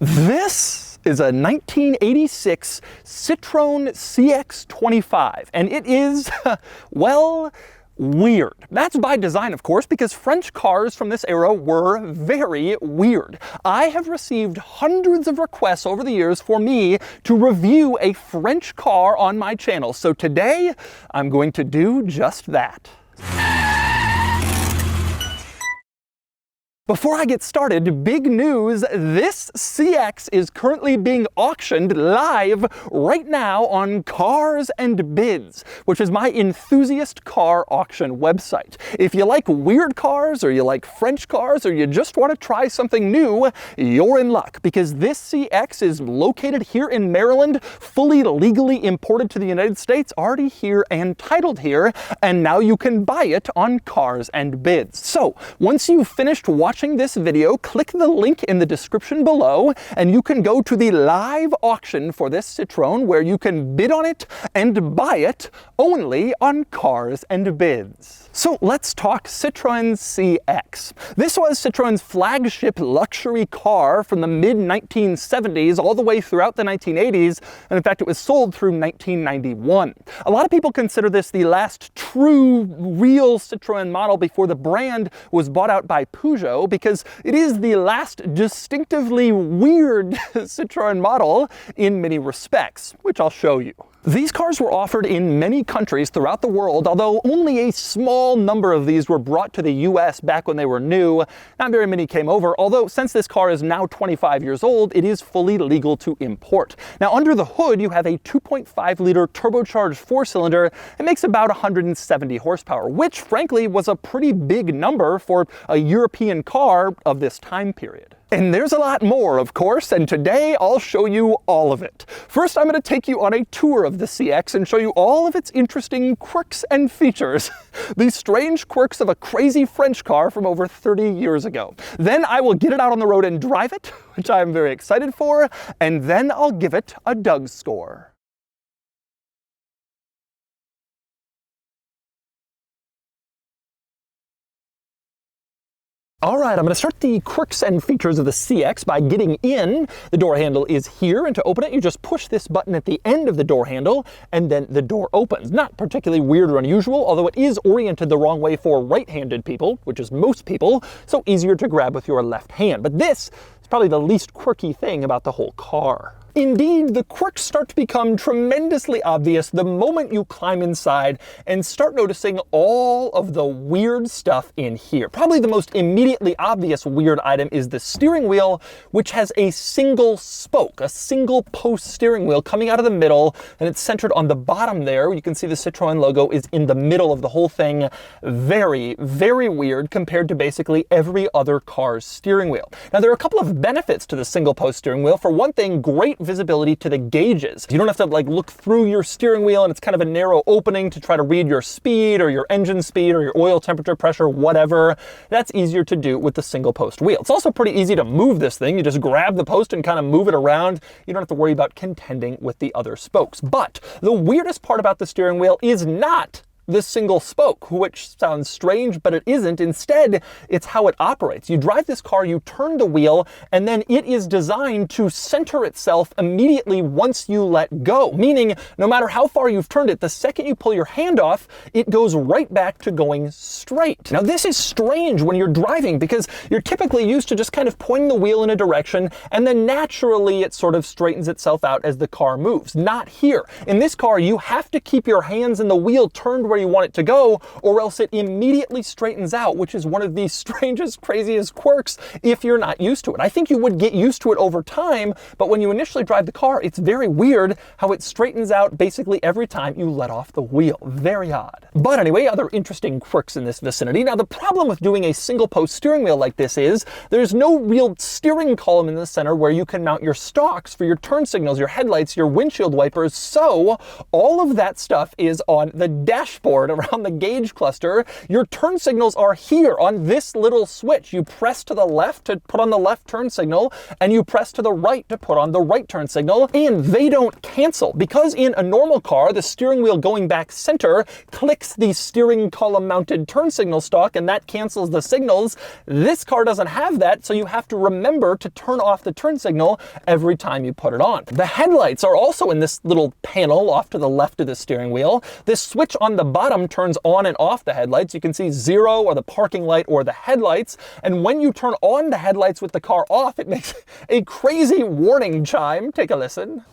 This is a 1986 Citroen CX-25, and it is, well, weird. That's by design, of course, because French cars from this era were very weird. I have received hundreds of requests over the years for me to review a French car on my channel, so today I'm going to do just that. Before I get started, big news, this CX is currently being auctioned live right now on Cars and Bids, which is my enthusiast car auction website. If you like weird cars, or you like French cars, or you just want to try something new, you're in luck, because this CX is located here in Maryland, fully legally imported to the United States, already here and titled here, and now you can buy it on Cars and Bids. So, once you've finished watching this video, click the link in the description below and you can go to the live auction for this Citroen where you can bid on it and buy it only on Cars and Bids. So let's talk Citroen CX. This was Citroen's flagship luxury car from the mid-1970s all the way throughout the 1980s, and in fact it was sold through 1991. A lot of people consider this the last true, real Citroen model before the brand was bought out by Peugeot, because it is the last distinctively weird Citroen model in many respects, which I'll show you. These cars were offered in many countries throughout the world, although only a small number of these were brought to the US back when they were new. Not very many came over, although since this car is now 25 years old, it is fully legal to import. Now under the hood, you have a 2.5-liter turbocharged four-cylinder. It makes about 170 horsepower, which frankly was a pretty big number for a European car of this time period. And there's a lot more, of course, and today I'll show you all of it. First, I'm going to take you on a tour of the CX and show you all of its interesting quirks and features. These strange quirks of a crazy French car from over 30 years ago. Then I will get it out on the road and drive it, which I'm very excited for, and then I'll give it a Doug score. All right, I'm going to start the quirks and features of the CX by getting in. The door handle is here, and to open it, you just push this button at the end of the door handle, and then the door opens. Not particularly weird or unusual, although it is oriented the wrong way for right-handed people, which is most people, so easier to grab with your left hand. But this is probably the least quirky thing about the whole car. Indeed, the quirks start to become tremendously obvious the moment you climb inside and start noticing all of the weird stuff in here. Probably the most immediately obvious weird item is the steering wheel, which has a single spoke, a single post steering wheel coming out of the middle, and it's centered on the bottom there. You can see the Citroen logo is in the middle of the whole thing. Very, very weird compared to basically every other car's steering wheel. Now, there are a couple of benefits to the single post steering wheel. For one thing, great visibility to the gauges. You don't have to look through your steering wheel, and it's kind of a narrow opening to try to read your speed or your engine speed or your oil temperature, pressure, whatever. That's easier to do with the single post wheel. It's also pretty easy to move this thing. You just grab the post and kind of move it around. You don't have to worry about contending with the other spokes. But the weirdest part about the steering wheel is not this single spoke, which sounds strange, but it isn't. Instead, it's how it operates. You drive this car, you turn the wheel, and then it is designed to center itself immediately once you let go. Meaning, no matter how far you've turned it, the second you pull your hand off, it goes right back to going straight. Now, this is strange when you're driving because you're typically used to just kind of pointing the wheel in a direction, and then naturally it sort of straightens itself out as the car moves. Not here. In this car, you have to keep your hands in the wheel turned where you want it to go, or else it immediately straightens out, which is one of the strangest, craziest quirks if you're not used to it. I think you would get used to it over time, but when you initially drive the car, it's very weird how it straightens out basically every time you let off the wheel. Very odd. But anyway, other interesting quirks in this vicinity. Now, the problem with doing a single post steering wheel like this is there's no real steering column in the center where you can mount your stalks for your turn signals, your headlights, your windshield wipers, so all of that stuff is on the dash dashboard around the gauge cluster, your turn signals are here on this little switch. You press to the left to put on the left turn signal, and you press to the right to put on the right turn signal, and they don't cancel. Because in a normal car, the steering wheel going back center clicks the steering column mounted turn signal stalk, and that cancels the signals. This car doesn't have that, so you have to remember to turn off the turn signal every time you put it on. The headlights are also in this little panel off to the left of the steering wheel. This switch on the bottom turns on and off the headlights. You can see 0 or the parking light or the headlights. And when you turn on the headlights with the car off, it makes a crazy warning chime. Take a listen.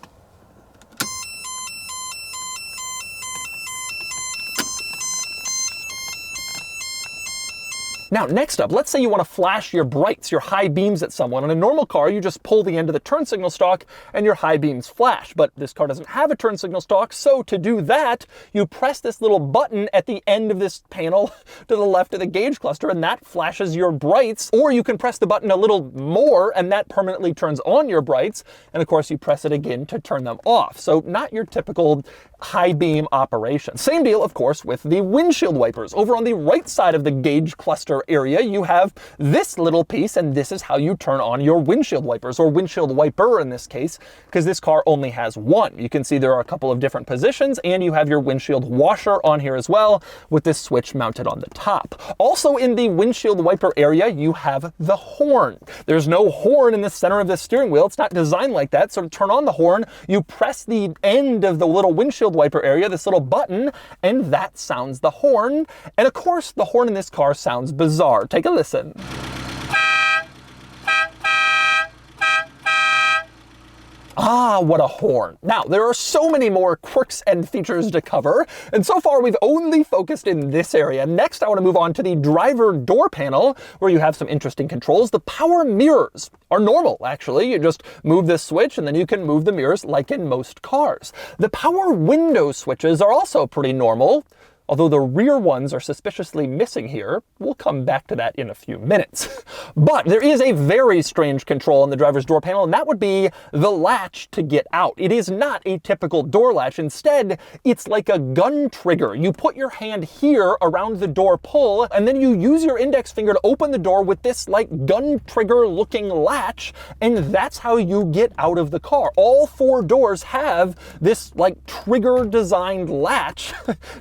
Now, next up, let's say you want to flash your brights, your high beams at someone. In a normal car, you just pull the end of the turn signal stalk and your high beams flash. But this car doesn't have a turn signal stalk, so to do that, you press this little button at the end of this panel to the left of the gauge cluster, and that flashes your brights. Or you can press the button a little more, and that permanently turns on your brights. And of course, you press it again to turn them off. So not your typical high beam operation. Same deal, of course, with the windshield wipers. Over on the right side of the gauge cluster area, you have this little piece, and this is how you turn on your windshield wipers, or windshield wiper in this case, because this car only has one. You can see there are a couple of different positions, and you have your windshield washer on here as well, with this switch mounted on the top. Also in the windshield wiper area, you have the horn. There's no horn in the center of the steering wheel. It's not designed like that, so to turn on the horn, you press the end of the little windshield wiper area, this little button, and that sounds the horn. And of course, the horn in this car sounds bizarre. Take a listen. Ah, what a horn. Now, there are so many more quirks and features to cover, and so far we've only focused in this area. Next, I want to move on to the driver door panel, where you have some interesting controls. The power mirrors are normal, actually. You just move this switch, and then you can move the mirrors like in most cars. The power window switches are also pretty normal, although the rear ones are suspiciously missing here. We'll come back to that in a few minutes. But there is a very strange control on the driver's door panel, and that would be the latch to get out. It is not a typical door latch. Instead, it's like a gun trigger. You put your hand here around the door pull, and then you use your index finger to open the door with this like gun trigger looking latch, and that's how you get out of the car. All 4 doors have this like trigger designed latch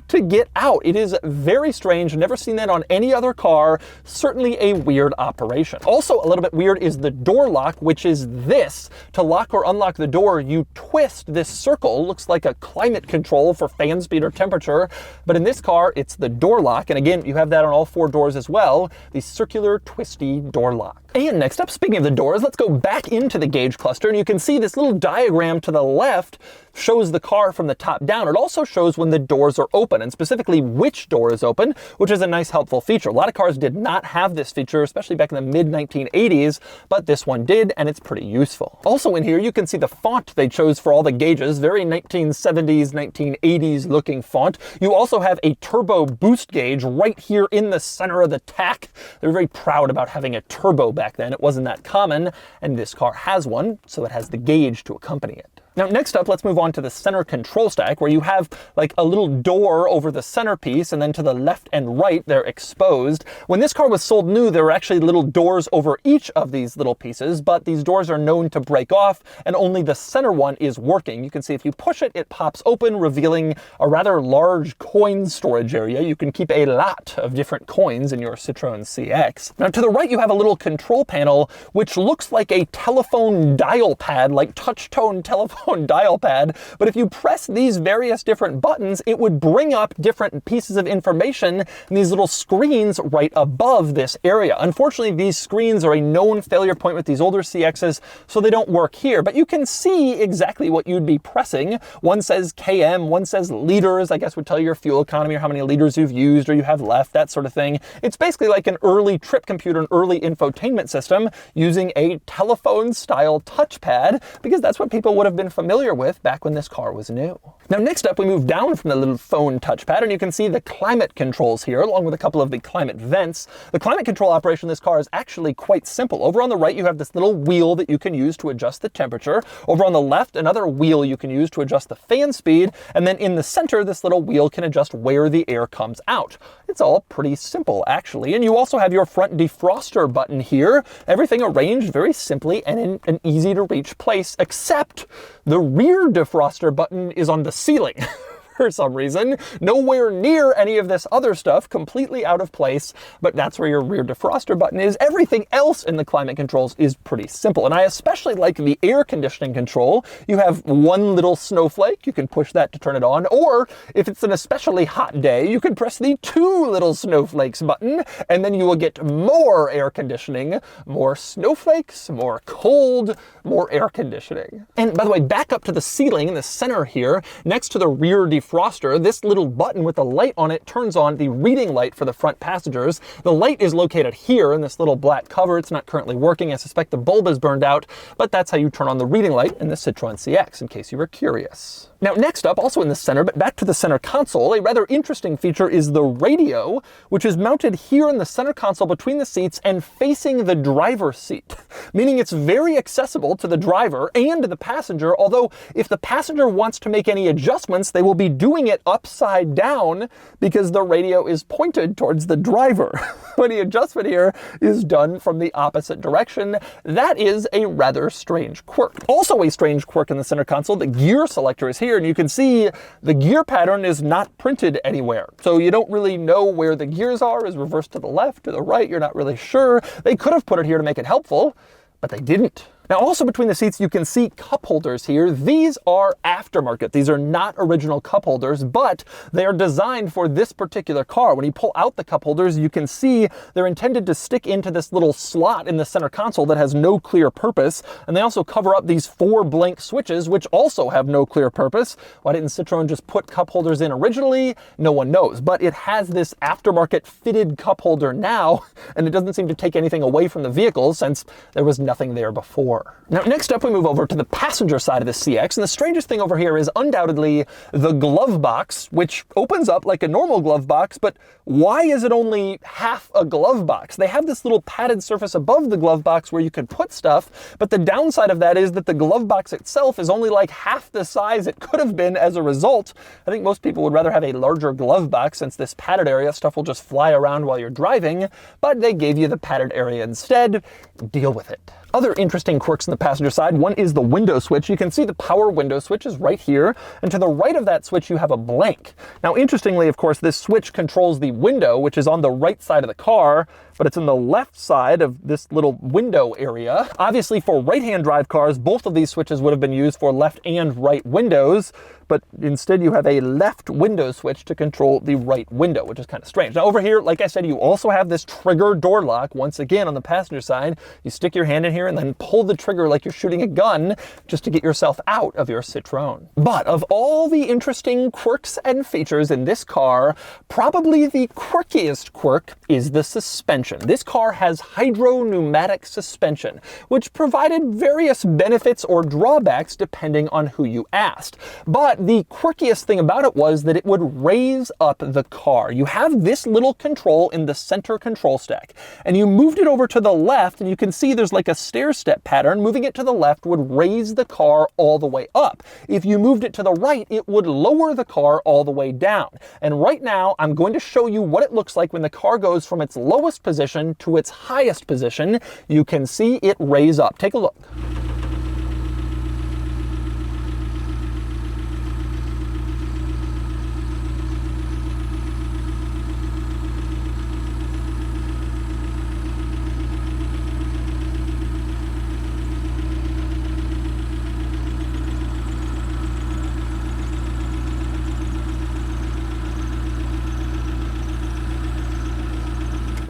to get out. It is very strange. Never seen that on any other car. Certainly a weird operation. Also a little bit weird is the door lock, which is this. To lock or unlock the door, you twist this circle. Looks like a climate control for fan speed or temperature. But in this car, it's the door lock. And again, you have that on all 4 doors as well. The circular twisty door lock. And next up, speaking of the doors, let's go back into the gauge cluster, and you can see this little diagram to the left shows the car from the top down. It also shows when the doors are open, and specifically which door is open, which is a nice helpful feature. A lot of cars did not have this feature, especially back in the mid-1980s, but this one did, and it's pretty useful. Also in here, you can see the font they chose for all the gauges, very 1970s, 1980s looking font. You also have a turbo boost gauge right here in the center of the tack. They're very proud about having a turbo back then. It wasn't that common, and this car has one, so it has the gauge to accompany it. Now, next up, let's move on to the center control stack, where you have like a little door over the centerpiece, and then to the left and right, they're exposed. When this car was sold new, there were actually little doors over each of these little pieces, but these doors are known to break off, and only the center one is working. You can see if you push it, it pops open, revealing a rather large coin storage area. You can keep a lot of different coins in your Citroen CX. Now, to the right, you have a little control panel, which looks like a telephone dial pad, like touch-tone telephone dial pad, but if you press these various different buttons, it would bring up different pieces of information in these little screens right above this area. Unfortunately, these screens are a known failure point with these older CXs, so they don't work here, but you can see exactly what you'd be pressing. One says km, one says liters, I guess would tell you your fuel economy or how many liters you've used or you have left, that sort of thing. It's basically like an early trip computer, an early infotainment system using a telephone style touchpad, because that's what people would have been familiar with back when this car was new. Now next up, we move down from the little phone touchpad, and you can see the climate controls here, along with a couple of the climate vents. The climate control operation of this car is actually quite simple. Over on the right, you have this little wheel that you can use to adjust the temperature. Over on the left, another wheel you can use to adjust the fan speed. And then in the center, this little wheel can adjust where the air comes out. It's all pretty simple, actually. And you also have your front defroster button here. Everything arranged very simply and in an easy to reach place, except the rear defroster button is on the ceiling. For some reason, nowhere near any of this other stuff, completely out of place, but that's where your rear defroster button is. Everything else in the climate controls is pretty simple, and I especially like the air conditioning control. You have one little snowflake, you can push that to turn it on, or if it's an especially hot day, you can press the two little snowflakes button, and then you will get more air conditioning, more snowflakes, more cold, more air conditioning. And by the way, back up to the ceiling in the center here, next to the rear defroster, this little button with the light on it turns on the reading light for the front passengers. The light is located here in this little black cover. It's not currently working. I suspect the bulb is burned out, but that's how you turn on the reading light in the Citroen CX, in case you were curious. Now next up, also in the center, but back to the center console, a rather interesting feature is the radio, which is mounted here in the center console between the seats and facing the driver's seat, meaning it's very accessible to the driver and the passenger, although if the passenger wants to make any adjustments, they will be doing it upside down because the radio is pointed towards the driver. When the adjustment here is done from the opposite direction, that is a rather strange quirk. Also a strange quirk in the center console, the gear selector is here, and you can see the gear pattern is not printed anywhere. So you don't really know where the gears are. Is reversed to the left, to the right, you're not really sure. They could have put it here to make it helpful, but they didn't. Now also between the seats, you can see cup holders here. These are aftermarket. These are not original cup holders, but they are designed for this particular car. When you pull out the cup holders, you can see they're intended to stick into this little slot in the center console that has no clear purpose. And they also cover up these 4 blank switches, which also have no clear purpose. Why didn't Citroën just put cup holders in originally? No one knows, but it has this aftermarket fitted cup holder now, and it doesn't seem to take anything away from the vehicle since there was nothing there before. Now next up, we move over to the passenger side of the CX, and the strangest thing over here is undoubtedly the glove box, which opens up like a normal glove box, but why is it only half a glove box? They have this little padded surface above the glove box where you could put stuff, but the downside of that is that the glove box itself is only like half the size it could have been as a result. I think most people would rather have a larger glove box since this padded area stuff will just fly around while you're driving, but they gave you the padded area instead. Deal with it. Other interesting quirks on the passenger side, one is the window switch. You can see the power window switch is right here, and to the right of that switch you have a blank. Now interestingly, of course, this switch controls the window, which is on the right side of the car, but it's in the left side of this little window area. Obviously for right-hand drive cars, both of these switches would have been used for left and right windows, but instead you have a left window switch to control the right window, which is kind of strange. Now over here, like I said, you also have this trigger door lock. Once again, on the passenger side, you stick your hand in here and then pull the trigger like you're shooting a gun just to get yourself out of your Citroën. But of all the interesting quirks and features in this car, probably the quirkiest quirk is the suspension. This car has hydro-pneumatic suspension, which provided various benefits or drawbacks depending on who you asked. But the quirkiest thing about it was that it would raise up the car. You have this little control in the center control stack, and you moved it over to the left, and you can see there's like a stair-step pattern. Moving it to the left would raise the car all the way up. If you moved it to the right, it would lower the car all the way down. And right now, I'm going to show you what it looks like when the car goes from its lowest position to its highest position. You can see it raise up. Take a look.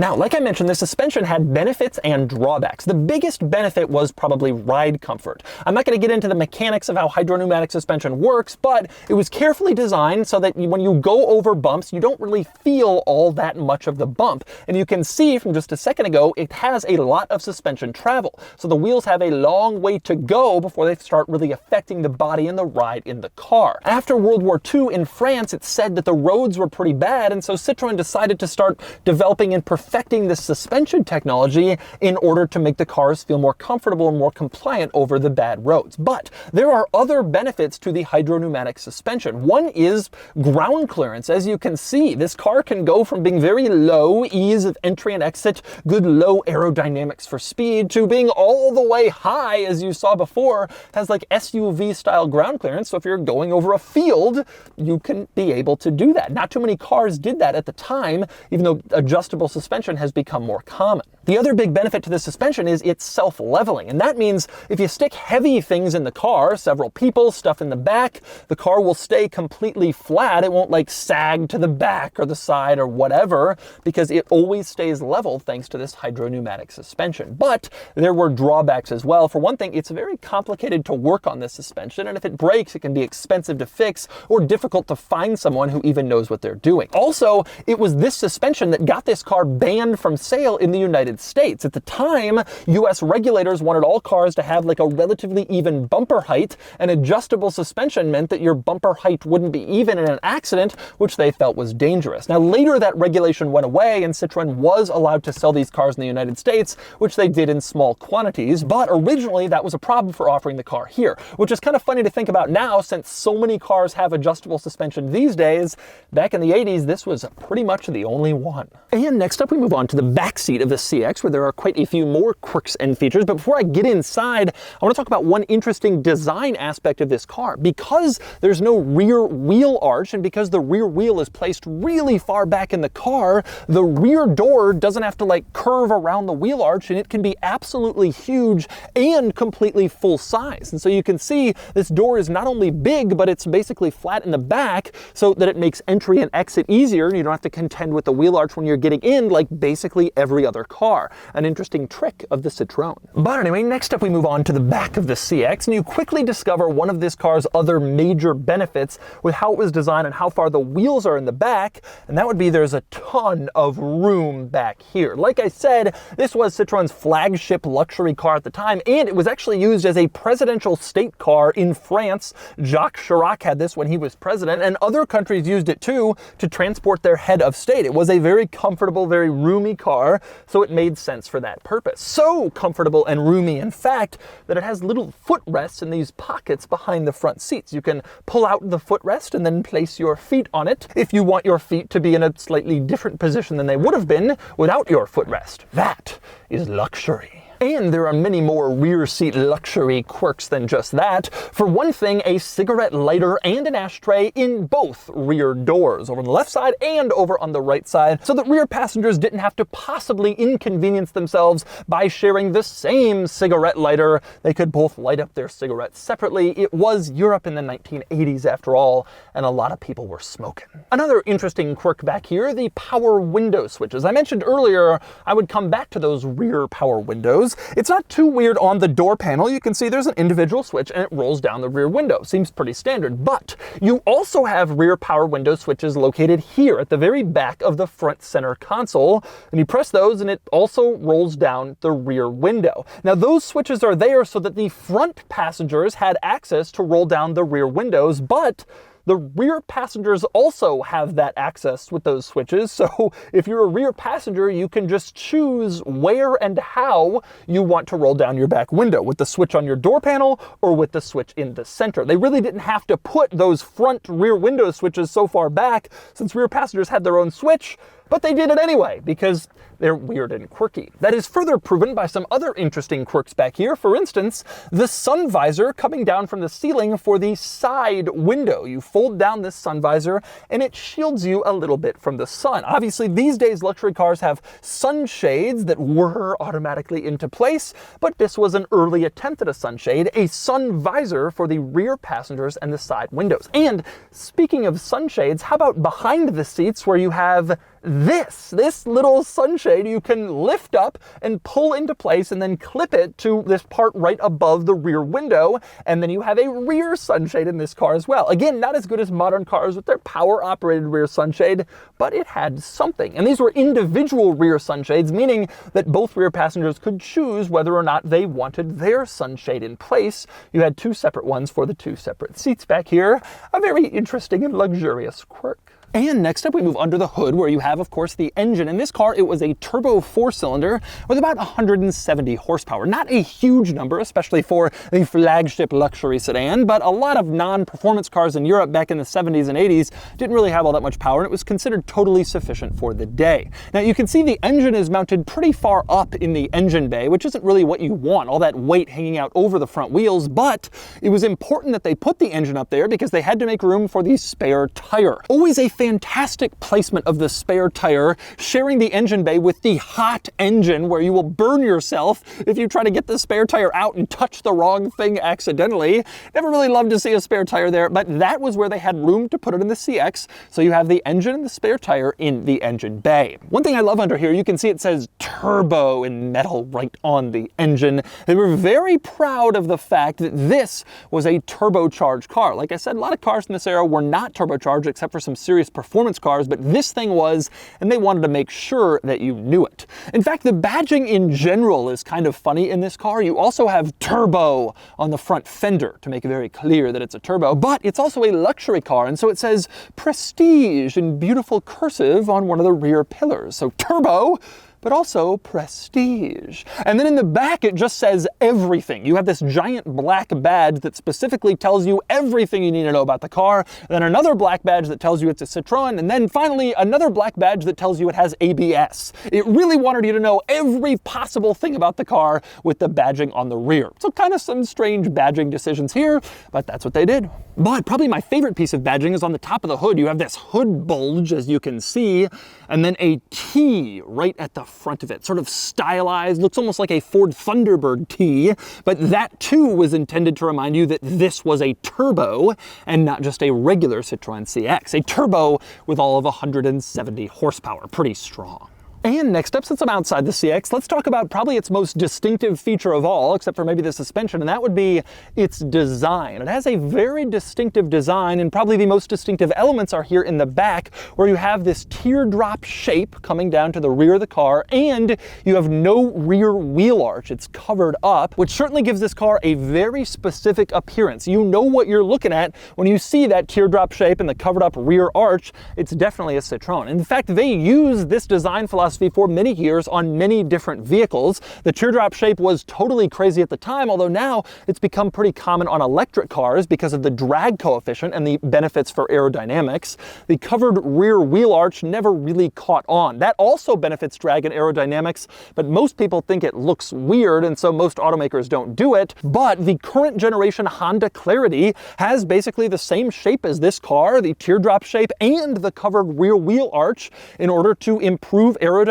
Now, like I mentioned, the suspension had benefits and drawbacks. The biggest benefit was probably ride comfort. I'm not going to get into the mechanics of how hydropneumatic suspension works, but it was carefully designed so that when you go over bumps, you don't really feel all that much of the bump. And you can see from just a second ago, it has a lot of suspension travel. So the wheels have a long way to go before they start really affecting the body and the ride in the car. After World War II in France, it's said that the roads were pretty bad, and so Citroën decided to start developing and perfecting this suspension technology in order to make the cars feel more comfortable and more compliant over the bad roads. But there are other benefits to the hydropneumatic suspension. One is ground clearance. As you can see, this car can go from being very low, ease of entry and exit, good low aerodynamics for speed, to being all the way high, as you saw before, has like SUV style ground clearance. So if you're going over a field, you can be able to do that. Not too many cars did that at the time, even though adjustable suspension has become more common. The other big benefit to the suspension is it's self-leveling, and that means if you stick heavy things in the car, several people, stuff in the back, the car will stay completely flat. It won't like sag to the back or the side or whatever, because it always stays level thanks to this hydropneumatic suspension. But there were drawbacks as well. For one thing, it's very complicated to work on this suspension, and if it breaks, it can be expensive to fix or difficult to find someone who even knows what they're doing. Also, it was this suspension that got this car banned from sale in the United States. At the time, US regulators wanted all cars to have like a relatively even bumper height, and adjustable suspension meant that your bumper height wouldn't be even in an accident, which they felt was dangerous. Now later that regulation went away and Citroën was allowed to sell these cars in the United States, which they did in small quantities, but originally that was a problem for offering the car here, which is kind of funny to think about now since so many cars have adjustable suspension these days. Back in the 80s, this was pretty much the only one. And next up we move on to the back seat of the CX, where there are quite a few more quirks and features. But before I get inside, I want to talk about one interesting design aspect of this car. Because there's no rear wheel arch, and because the rear wheel is placed really far back in the car, the rear door doesn't have to like curve around the wheel arch, and it can be absolutely huge and completely full size. And so you can see this door is not only big, but it's basically flat in the back so that it makes entry and exit easier, and you don't have to contend with the wheel arch when you're getting in like basically every other car. An interesting trick of the Citroën. But anyway, next up we move on to the back of the CX, and you quickly discover one of this car's other major benefits with how it was designed and how far the wheels are in the back, and that would be there's a ton of room back here. Like I said, this was Citroën's flagship luxury car at the time, and it was actually used as a presidential state car in France. Jacques Chirac had this when he was president, and other countries used it too to transport their head of state. It was a very comfortable, very roomy car, so it made sense for that purpose. So comfortable and roomy, in fact, that it has little footrests in these pockets behind the front seats. You can pull out the footrest and then place your feet on it if you want your feet to be in a slightly different position than they would have been without your footrest. That is luxury. And there are many more rear seat luxury quirks than just that. For one thing, a cigarette lighter and an ashtray in both rear doors, over on the left side and over on the right side, so that rear passengers didn't have to possibly inconvenience themselves by sharing the same cigarette lighter. They could both light up their cigarettes separately. It was Europe in the 1980s after all, and a lot of people were smoking. Another interesting quirk back here, the power window switches. I mentioned earlier I would come back to those rear power windows. It's not too weird on the door panel. You can see there's an individual switch and it rolls down the rear window. Seems pretty standard, but you also have rear power window switches located here at the very back of the front center console, and you press those and it also rolls down the rear window. Now those switches are there so that the front passengers had access to roll down the rear windows, but the rear passengers also have that access with those switches, so if you're a rear passenger, you can just choose where and how you want to roll down your back window, with the switch on your door panel or with the switch in the center. They really didn't have to put those front rear window switches so far back since rear passengers had their own switch, but they did it anyway because they're weird and quirky. That is further proven by some other interesting quirks back here. For instance, the sun visor coming down from the ceiling for the side window. You fold down this sun visor and it shields you a little bit from the sun. Obviously, these days luxury cars have sunshades that whir automatically into place, but this was an early attempt at a sunshade, a sun visor for the rear passengers and the side windows. And speaking of sunshades, how about behind the seats where you have This little sunshade you can lift up and pull into place and then clip it to this part right above the rear window, and then you have a rear sunshade in this car as well. Again, not as good as modern cars with their power-operated rear sunshade, but it had something. And these were individual rear sunshades, meaning that both rear passengers could choose whether or not they wanted their sunshade in place. You had two separate ones for the two separate seats back here. A very interesting and luxurious quirk. And next up we move under the hood, where you have, of course, the engine. In this car, it was a turbo 4-cylinder with about 170 horsepower. Not a huge number, especially for the flagship luxury sedan, but a lot of non-performance cars in Europe back in the 70s and 80s didn't really have all that much power, and it was considered totally sufficient for the day. Now you can see the engine is mounted pretty far up in the engine bay, which isn't really what you want, all that weight hanging out over the front wheels, but it was important that they put the engine up there because they had to make room for the spare tire. Always a fantastic placement of the spare tire, sharing the engine bay with the hot engine, where you will burn yourself if you try to get the spare tire out and touch the wrong thing accidentally. Never really loved to see a spare tire there, but that was where they had room to put it in the CX, so you have the engine and the spare tire in the engine bay. One thing I love under here, you can see it says turbo in metal right on the engine. They were very proud of the fact that this was a turbocharged car. Like I said, a lot of cars in this era were not turbocharged except for some serious performance cars, but this thing was, and they wanted to make sure that you knew it. In fact, the badging in general is kind of funny in this car. You also have turbo on the front fender to make it very clear that it's a turbo, but it's also a luxury car, and so it says prestige in beautiful cursive on one of the rear pillars. So turbo, but also prestige. And then in the back, it just says everything. You have this giant black badge that specifically tells you everything you need to know about the car, then another black badge that tells you it's a Citroën, and then finally another black badge that tells you it has ABS. It really wanted you to know every possible thing about the car with the badging on the rear. So kind of some strange badging decisions here, but that's what they did. But probably my favorite piece of badging is on the top of the hood. You have this hood bulge, as you can see, and then a T right at the front of it, sort of stylized, looks almost like a Ford Thunderbird T, but that too was intended to remind you that this was a turbo and not just a regular Citroen CX, a turbo with all of 170 horsepower, pretty strong. And next up, since I'm outside the CX, let's talk about probably its most distinctive feature of all, except for maybe the suspension, and that would be its design. It has a very distinctive design, and probably the most distinctive elements are here in the back, where you have this teardrop shape coming down to the rear of the car, and you have no rear wheel arch. It's covered up, which certainly gives this car a very specific appearance. You know what you're looking at when you see that teardrop shape and the covered up rear arch. It's definitely a Citroën. In fact, they use this design philosophy for many years on many different vehicles. The teardrop shape was totally crazy at the time, although now it's become pretty common on electric cars because of the drag coefficient and the benefits for aerodynamics. The covered rear wheel arch never really caught on. That also benefits drag and aerodynamics, but most people think it looks weird, and so most automakers don't do it. But the current generation Honda Clarity has basically the same shape as this car, the teardrop shape and the covered rear wheel arch, in order to improve aerodynamics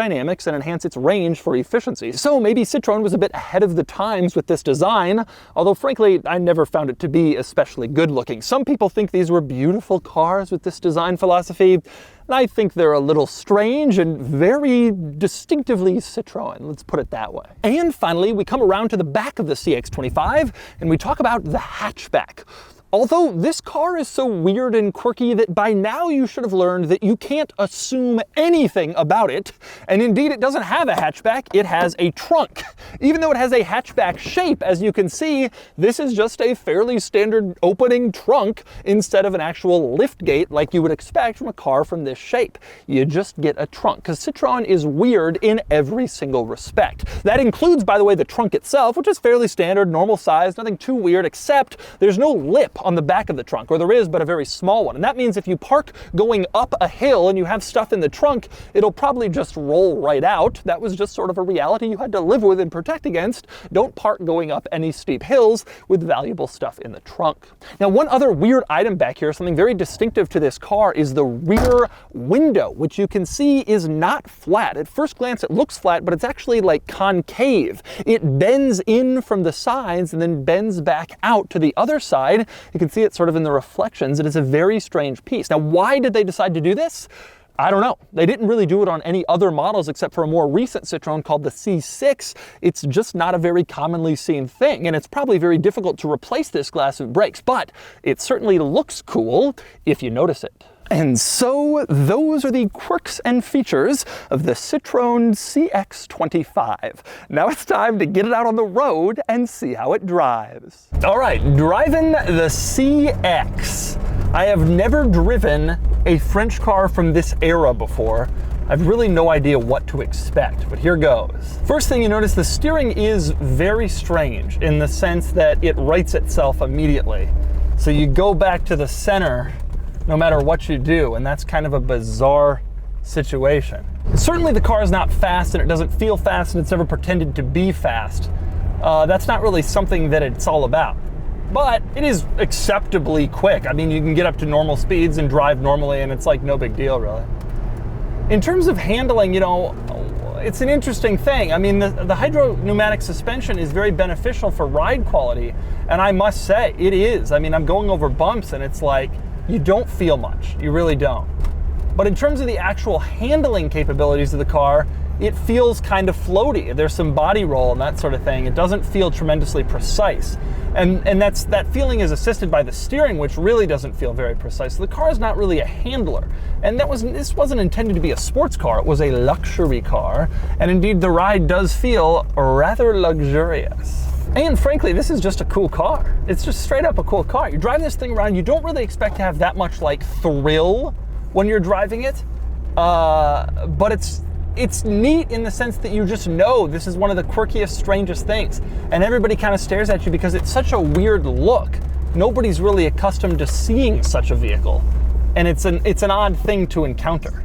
and enhance its range for efficiency. So maybe Citroën was a bit ahead of the times with this design, although frankly, I never found it to be especially good looking. Some people think these were beautiful cars with this design philosophy, and I think they're a little strange and very distinctively Citroën, let's put it that way. And finally, we come around to the back of the CX-25 and we talk about the hatchback. Although this car is so weird and quirky that by now you should have learned that you can't assume anything about it. And indeed, it doesn't have a hatchback, it has a trunk. Even though it has a hatchback shape, as you can see, this is just a fairly standard opening trunk instead of an actual lift gate like you would expect from a car from this shape. You just get a trunk, because Citroën is weird in every single respect. That includes, by the way, the trunk itself, which is fairly standard, normal size, nothing too weird, except there's no lip on the back of the trunk, or there is, but a very small one. And that means if you park going up a hill and you have stuff in the trunk, it'll probably just roll right out. That was just sort of a reality you had to live with and protect against. Don't park going up any steep hills with valuable stuff in the trunk. Now, one other weird item back here, something very distinctive to this car, is the rear window, which you can see is not flat. At first glance, it looks flat, but it's actually like concave. It bends in from the sides and then bends back out to the other side. You can see it sort of in the reflections. It is a very strange piece. Now, why did they decide to do this? I don't know. They didn't really do it on any other models except for a more recent Citroen called the C6. It's just not a very commonly seen thing, and it's probably very difficult to replace this glass if it breaks, but it certainly looks cool if you notice it. And so those are the quirks and features of the Citroen CX25. Now it's time to get it out on the road and see how it drives. All right, driving the CX. I have never driven a French car from this era before. I've really no idea what to expect, but here goes. First thing you notice, the steering is very strange in the sense that it rights itself immediately. So you go back to the center no matter what you do, and that's kind of a bizarre situation. Certainly the car is not fast, and it doesn't feel fast, and it's never pretended to be fast. That's not really something that it's all about. But it is acceptably quick. I mean, you can get up to normal speeds and drive normally, and it's like no big deal, really. In terms of handling, you know, it's an interesting thing. I mean, the hydro pneumatic suspension is very beneficial for ride quality, and I must say, it is. I mean, I'm going over bumps, and it's like, you don't feel much. You really don't. But in terms of the actual handling capabilities of the car, it feels kind of floaty. There's some body roll and that sort of thing. It doesn't feel tremendously precise. And that feeling is assisted by the steering, which really doesn't feel very precise. So the car is not really a handler. And this wasn't intended to be a sports car. It was a luxury car. And indeed, the ride does feel rather luxurious. And frankly, this is just a cool car. It's just straight up a cool car. You're driving this thing around, you don't really expect to have that much like thrill when you're driving it. But it's neat in the sense that you just know this is one of the quirkiest, strangest things. And everybody kind of stares at you because it's such a weird look. Nobody's really accustomed to seeing such a vehicle. And it's an odd thing to encounter.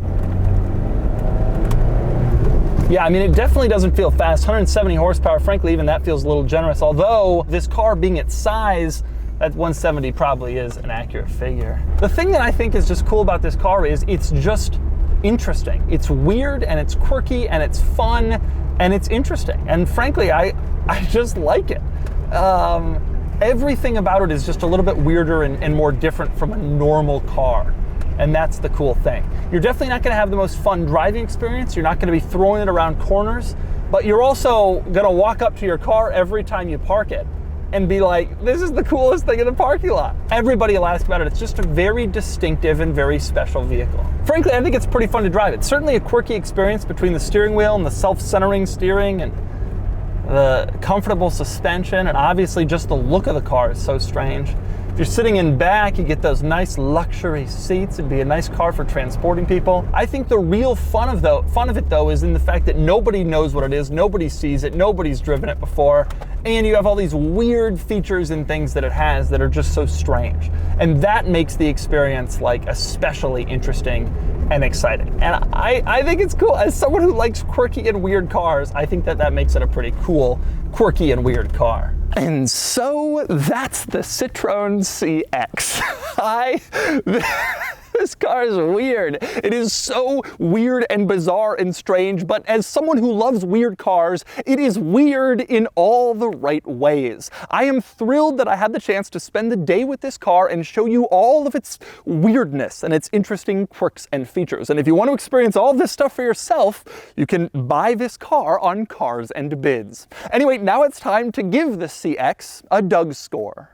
Yeah, I mean, it definitely doesn't feel fast. 170 horsepower, frankly, even that feels a little generous. Although this car being its size, that 170 probably is an accurate figure. The thing that I think is just cool about this car is it's just interesting. It's weird and it's quirky and it's fun and it's interesting. And frankly, I just like it. Everything about it is just a little bit weirder and more different from a normal car. And that's the cool thing. You're definitely not gonna have the most fun driving experience. You're not gonna be throwing it around corners, but you're also gonna walk up to your car every time you park it and be like, this is the coolest thing in the parking lot. Everybody will ask about it. It's just a very distinctive and very special vehicle. Frankly, I think it's pretty fun to drive. It's certainly a quirky experience between the steering wheel and the self-centering steering and the comfortable suspension, and obviously just the look of the car is so strange. If you're sitting in back, you get those nice luxury seats. It'd be a nice car for transporting people. I think the real fun of it though is in the fact that nobody knows what it is, nobody sees it, nobody's driven it before, and you have all these weird features and things that it has that are just so strange. And that makes the experience like especially interesting and exciting. And I think it's cool. As someone who likes quirky and weird cars, I think that makes it a pretty cool, quirky and weird car. And so that's the Citroen CX. This car is weird. It is so weird and bizarre and strange, but as someone who loves weird cars, it is weird in all the right ways. I am thrilled that I had the chance to spend the day with this car and show you all of its weirdness and its interesting quirks and features. And if you want to experience all this stuff for yourself, you can buy this car on Cars and Bids. Anyway, now it's time to give the CX a DOUGSCORE.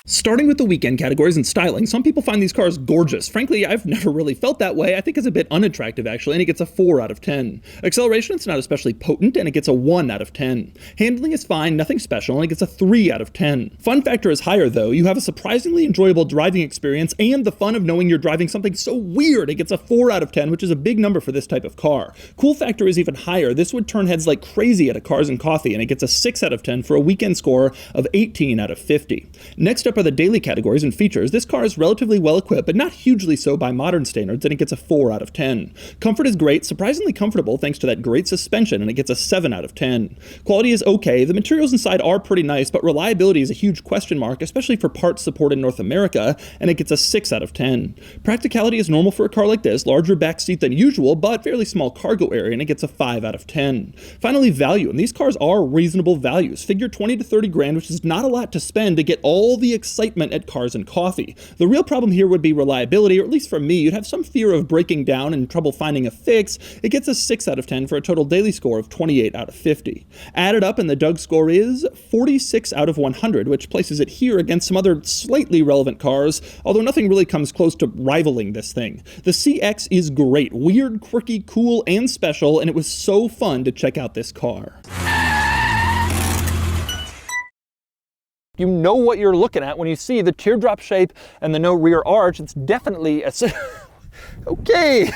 Starting with the weekend categories and styling, some people find these cars gorgeous. Frankly, I've never really felt that way. I think it's a bit unattractive actually, and it gets a 4 out of 10. Acceleration, it's not especially potent, and it gets a 1 out of 10. Handling is fine, nothing special, and it gets a 3 out of 10. Fun factor is higher though. You have a surprisingly enjoyable driving experience and the fun of knowing you're driving something so weird. It gets a 4 out of 10, which is a big number for this type of car. Cool factor is even higher. This would turn heads like crazy at a Cars and Coffee, and it gets a 6 out of 10 for a weekend score of 18 out of 50. Next up are the daily categories and features. This car is relatively well equipped, but not hugely so by modern standards, and it gets a 4 out of 10. Comfort is great, surprisingly comfortable thanks to that great suspension, and it gets a 7 out of 10. Quality is okay. The materials inside are pretty nice, but reliability is a huge question mark, especially for parts supported in North America, and it gets a 6 out of 10. Practicality is normal for a car like this, larger back seat than usual, but fairly small cargo area, and it gets a 5 out of 10. Finally, value, and these cars are reasonable values. Figure 20 to 30 grand, which is not a lot to spend to get all the excitement at Cars and Coffee. The real problem here would be reliability, or at least for me, you'd have some fear of breaking down and trouble finding a fix. It gets a 6 out of 10 for a total daily score of 28 out of 50. Added up, and the DOUGSCORE is 46 out of 100, which places it here against some other slightly relevant cars, although nothing really comes close to rivaling this thing. The CX is great, weird, quirky, cool, and special, and it was so fun to check out this car. You know what you're looking at when you see the teardrop shape and the no rear arch. It's definitely a... Okay.